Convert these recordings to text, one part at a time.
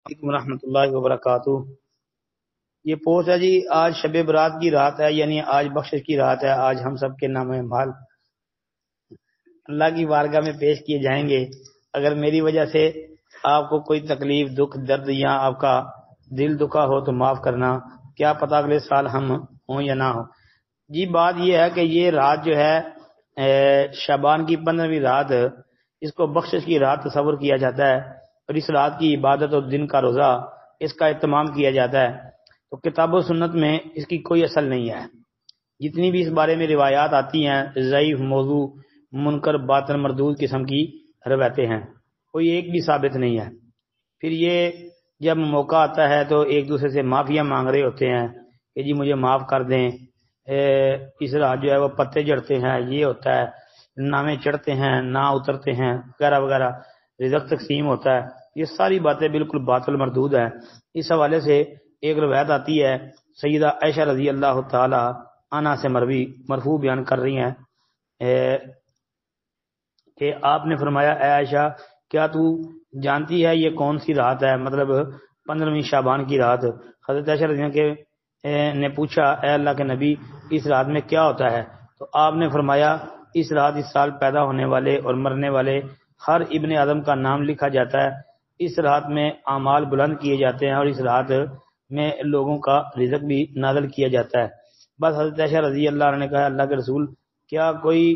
علیکم ورحمۃ اللہ وبرکاتہ۔ یہ پوسٹ ہے جی، آج شب برات کی رات ہے، یعنی آج بخشش کی رات ہے۔ آج ہم سب کے نام مال اللہ کی بارگاہ میں پیش کیے جائیں گے۔ اگر میری وجہ سے آپ کو کوئی تکلیف، دکھ، درد یا آپ کا دل دکھا ہو تو معاف کرنا، کیا پتہ اگلے سال ہم ہوں یا نہ ہوں۔ جی بات یہ ہے کہ یہ رات جو ہے شعبان کی 15ویں رات، اس کو بخشش کی رات تصور کیا جاتا ہے، اور اس رات کی عبادت اور دن کا روزہ اس کا اہتمام کیا جاتا ہے۔ تو کتاب و سنت میں اس کی کوئی اصل نہیں ہے۔ جتنی بھی اس بارے میں روایات آتی ہیں ضعیف، موضوع، منکر، باطل، مردود قسم کی روایتیں ہیں، کوئی ایک بھی ثابت نہیں ہے۔ پھر یہ جب موقع آتا ہے تو ایک دوسرے سے معافیاں مانگ رہے ہوتے ہیں کہ جی مجھے معاف کر دیں، اس رات جو ہے وہ پتے جڑتے ہیں، یہ ہوتا ہے، نامے چڑھتے ہیں، نا اترتے ہیں، وغیرہ وغیرہ، رزق تقسیم ہوتا ہے۔ یہ ساری باتیں بالکل باطل مردود ہیں۔ اس حوالے سے ایک روایت آتی ہے، سیدہ عائشہ رضی اللہ تعالی عنہا سے مرفوع بیان کر رہی ہیں کہ آپ نے فرمایا، اے عائشہ کیا تو جانتی ہے یہ کون سی رات ہے، مطلب 15ویں شعبان کی رات۔ حضرت عائشہ رضی اللہ عنہ نے پوچھا، اے اللہ کے نبی اس رات میں کیا ہوتا ہے؟ تو آپ نے فرمایا، اس رات اس سال پیدا ہونے والے اور مرنے والے ہر ابن آدم کا نام لکھا جاتا ہے، اس رات میں اعمال بلند کیے جاتے ہیں، اور اس رات میں لوگوں کا رزق بھی نازل کیا جاتا ہے۔ بس حضرت عائشہ رضی اللہ عنہ نے کہا، اللہ کے رسول کیا کوئی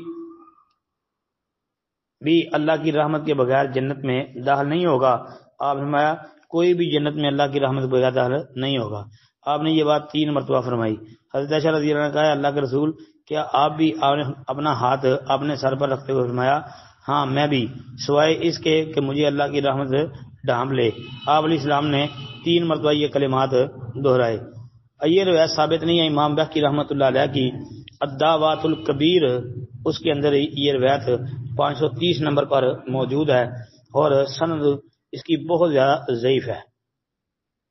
بھی اللہ کی رحمت کے بغیر جنت میں داخل نہیں ہوگا؟ آپ نے فرمایا، کوئی بھی جنت میں اللہ کی رحمت کے بغیر داخل نہیں ہوگا۔ آپ نے یہ بات 3 مرتبہ فرمائی۔ حضرت عائشہ رضی اللہ عنہ نے کہا، اللہ کے رسول کیا آپ بھی؟ آپ نے اپنا ہاتھ اپنے سر پر رکھتے ہوئے فرمایا، ہاں میں بھی، سوائے اس کے کہ مجھے اللہ کی رحمت ڈھانپ لے۔ آپ علیہ السلام نے 3 مرتبہ یہ کلمات دہرائے۔ یہ روایت ثابت نہیں ہے۔ امام بہقی رحمۃ اللہ علیہ کی الدعوات الکبیر، اس کے اندر یہ روایت 530 نمبر پر موجود ہے، اور سند اس کی بہت زیادہ ضعیف ہے۔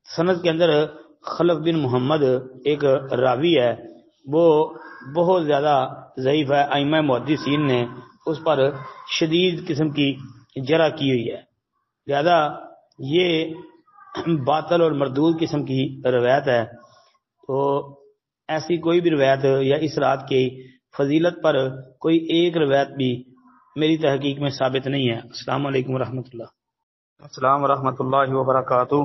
سند کے اندر خلف بن محمد ایک راوی ہے، وہ بہت زیادہ ضعیف ہے۔ ائمہ محدثین نے اس پر شدید قسم کی جرح کی ہوئی ہے، لہذا یہ باطل اور مردود قسم کی روایت ہے۔ تو ایسی کوئی بھی روایت یا اس رات کی فضیلت پر کوئی ایک روایت بھی میری تحقیق میں ثابت نہیں ہے۔ السلام علیکم ورحمۃ اللہ۔ السلام ورحمۃ اللہ وبرکاتہ۔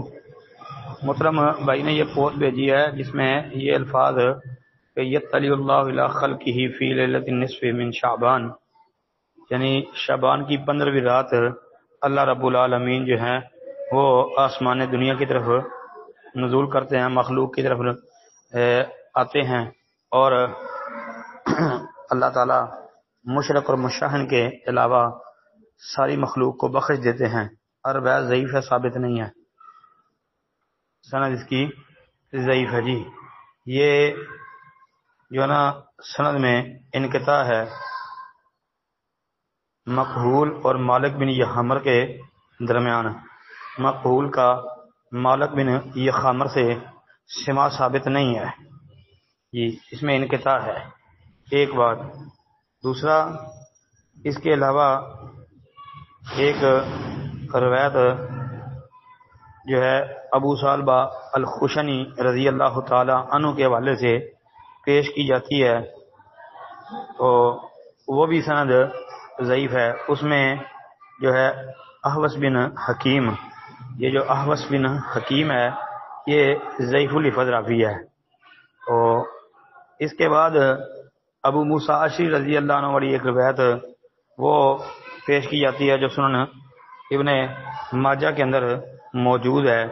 محترم بھائی نے یہ پوسٹ بھیجی ہے جس میں یہ الفاظ کہ یطلع اللہ الی خلقہ فی لیلۃ النصف من شعبان، یعنی شعبان کی 15ویں رات اللہ رب العالمین جو ہیں وہ آسمان دنیا کی طرف نزول کرتے ہیں، مخلوق کی طرف آتے ہیں، اور اللہ تعالی مشرق اور مشرق کے علاوہ ساری مخلوق کو بخش دیتے ہیں۔ اور روایت ضعیف ہے، ثابت نہیں ہے، سند اس کی ضعیف ہے۔ جی یہ جو ہے نا سند میں انقطاع ہے، مقبول اور مالک بن یحمر کے درمیان۔ مقبول کا مالک بن یحمر سے سماع ثابت نہیں ہے، جی اس میں انقطاع ہے، ایک بات۔ دوسرا، اس کے علاوہ ایک روایت جو ہے ابو ثعلبہ الخشنی رضی اللہ تعالی عنہ کے حوالے سے پیش کی جاتی ہے، تو وہ بھی سند ضعیف ہے۔ اس میں جو ہے احوص بن حکیم، یہ جو احوص بن حکیم ہے یہ ضعیف الحفظ راوی ہے۔ تو اس کے بعد ابو موسیٰ اشعری رضی اللہ عنہ والی ایک روایت وہ پیش کی جاتی ہے جو سنن ابن ماجہ کے اندر موجود ہے،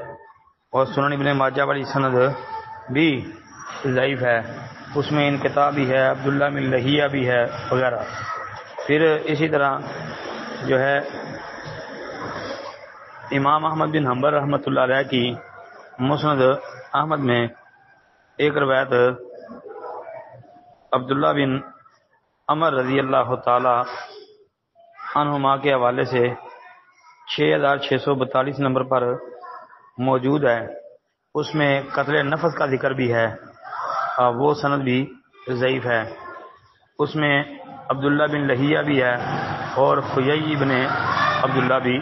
اور سنن ابن ماجہ والی سند بھی ضعیف ہے، اس میں انقطاع بھی ہے، عبداللہ بن لہیہ بھی ہے وغیرہ۔ پھر اسی طرح جو ہے امام احمد بن حنبل رحمۃ اللہ علیہ کی مسند احمد میں ایک روایت عبداللہ بن عمر رضی اللہ تعالی عنہما کے حوالے سے 6642 نمبر پر موجود ہے، اس میں قتل نفس کا ذکر بھی ہے، وہ سند بھی ضعیف ہے۔ اس میں عبداللہ بن لہیہ بھی ہے اور خیی بن عبداللہ بھی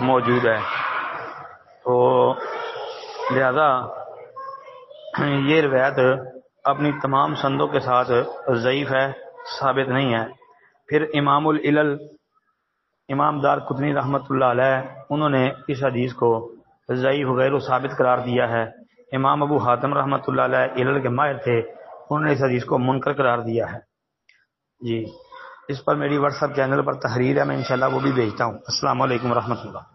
موجود ہے۔ تو لہذا یہ روایت اپنی تمام سندوں کے ساتھ ضعیف ہے، ثابت نہیں ہے۔ پھر امام العلل امام دار قطنی رحمۃ اللہ علیہ انہوں نے اس حدیث کو ضعیف غیر و ثابت قرار دیا ہے۔ امام ابو حاتم رحمۃ اللہ علیہ علل کے ماہر تھے، انہوں نے اس حدیث کو منکر قرار دیا ہے۔ جی، اس پر میری واٹس ایپ چینل پر تحریر ہے، میں انشاءاللہ وہ بھی بھیجتا ہوں۔ السلام علیکم ورحمۃ اللہ۔